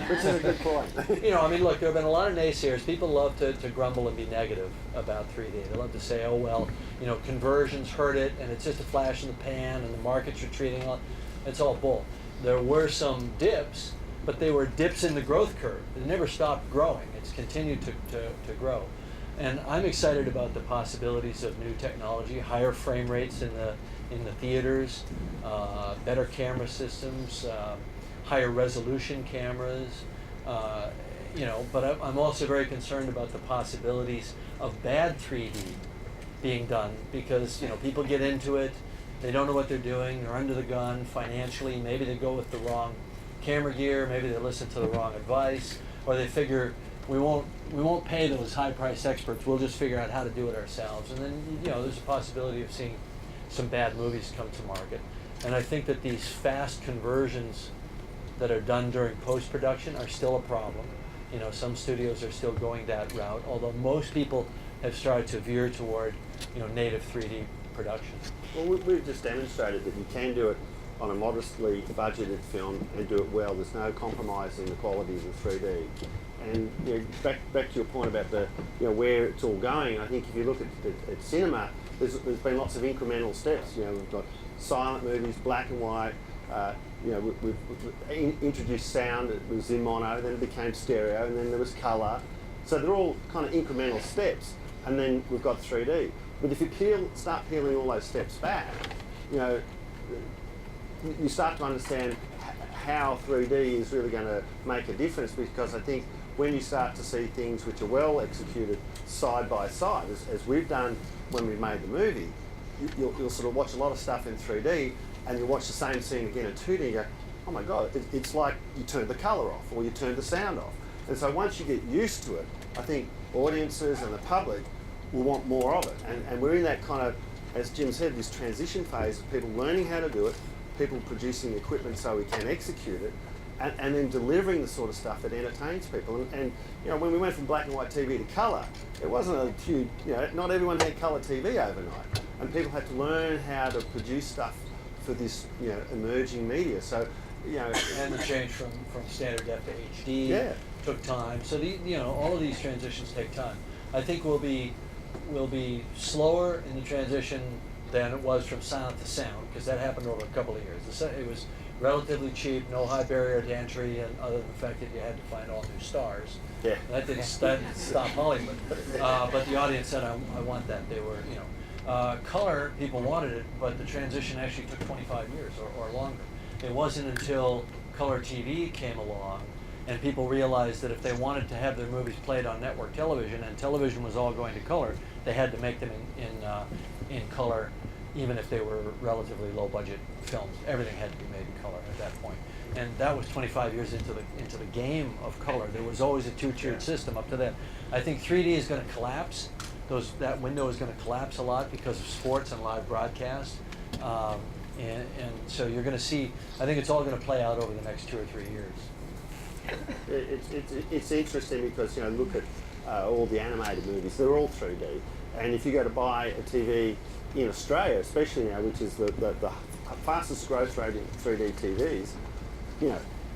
Which is a good point. I mean, look, there have been a lot of naysayers. People love to grumble and be negative about 3D. They love to say, oh, well, conversions hurt it, and it's just a flash in the pan, and the market's retreating. It's all bull. There were some dips, but they were dips in the growth curve. It never stopped growing. It's continued to grow. And I'm excited about the possibilities of new technology, higher frame rates in the theaters, better camera systems, higher resolution cameras, but I'm also very concerned about the possibilities of bad 3D being done because, people get into it, they don't know what they're doing, they're under the gun financially, maybe they go with the wrong camera gear, maybe they listen to the wrong advice, or they figure we won't pay those high-priced experts, we'll just figure out how to do it ourselves. And then, there's a possibility of seeing some bad movies come to market. And I think that these fast conversions that are done during post-production are still a problem. Some studios are still going that route, although most people have started to veer toward, native 3D production. Well, we've just demonstrated that you can do it on a modestly budgeted film and do it well. There's no compromise in the quality of the 3D. And back to your point about the where it's all going, I think if you look at cinema, there's been lots of incremental steps. We've got silent movies, black and white. We've introduced sound. It was in mono, then it became stereo, and then there was colour. So they're all kind of incremental steps. And then we've got 3D. But if you start peeling all those steps back, you start to understand how 3D is really going to make a difference, because I think when you start to see things which are well executed side by side, as we've done when we made the movie, you'll sort of watch a lot of stuff in 3D and you'll watch the same scene again in 2D and go, oh my God, it's like you turned the colour off or you turned the sound off. And so once you get used to it, I think audiences and the public will want more of it. And we're in that kind of, as Jim said, this transition phase of people learning how to do it, people producing the equipment so we can execute it, and then delivering the sort of stuff that entertains people. And when we went from black and white TV to colour, it wasn't a huge, not everyone had colour TV overnight. And people had to learn how to produce stuff for this, emerging media. So, and the change from standard def to HD took time. So all of these transitions take time. I think we'll be slower in the transition than it was from silent to sound, because that happened over a couple of years. It was relatively cheap, no high barrier to entry, and other than the fact that you had to find all new stars. Yeah. That didn't stop Hollywood. But the audience said, I want that. They were, color, people wanted it, but the transition actually took 25 years or longer. It wasn't until color TV came along and people realized that if they wanted to have their movies played on network television, and television was all going to color, they had to make them in color, even if they were relatively low budget films. Everything had to be made in color at that point. And that was 25 years into the game of color. There was always a two-tiered system up to that. I think 3D is going to collapse. That window is going to collapse a lot because of sports and live broadcast. And so you're going to see, I think it's all going to play out over the next 2 or 3 years. It's interesting because, look at all the animated movies, they're all 3D. And if you go to buy a TV in Australia, especially now, which is the fastest growth rate in 3D TVs,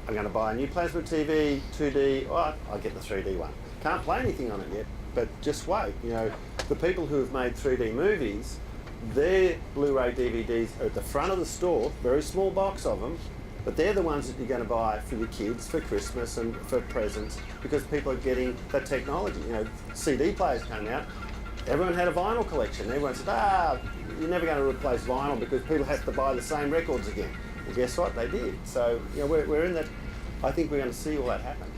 I'm going to buy a new plasma TV, 2D, I'll get the 3D one. Can't play anything on it yet, but just wait. The people who have made 3D movies, their Blu-ray DVDs are at the front of the store, very small box of them, but they're the ones that you're going to buy for your kids, for Christmas and for presents, because people are getting that technology. CD players came out, everyone had a vinyl collection. Everyone said, you're never going to replace vinyl because people have to buy the same records again. Well, guess what? They did. So, we're in that, I think we're going to see all that happen.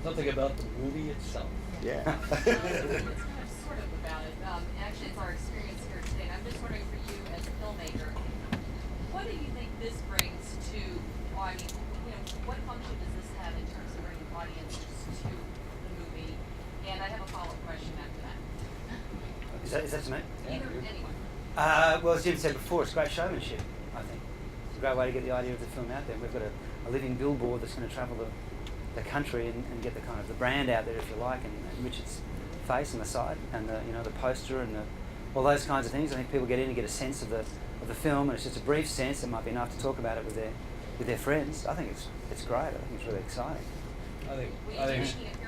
Something about the movie itself. Yeah. It's kind of sort of about it. Actually, it's our experience here today. And I'm just wondering for you as a filmmaker, what do you think this brings to, what function does this have in terms of bringing audiences to the movie? And I have a follow-up question after that. Is that to me? Anyone. Well, as Jim said before, it's great showmanship, I think. It's a great way to get the idea of the film out there. We've got a living billboard that's going to travel the country and get the kind of the brand out there, if you like, and enrich its face and the side, and the poster and all those kinds of things. I think people get in and get a sense of the film, and it's just a brief sense. It might be enough to talk about it with with their friends. I think it's great. I think it's really exciting. I think Will you I be think making appearances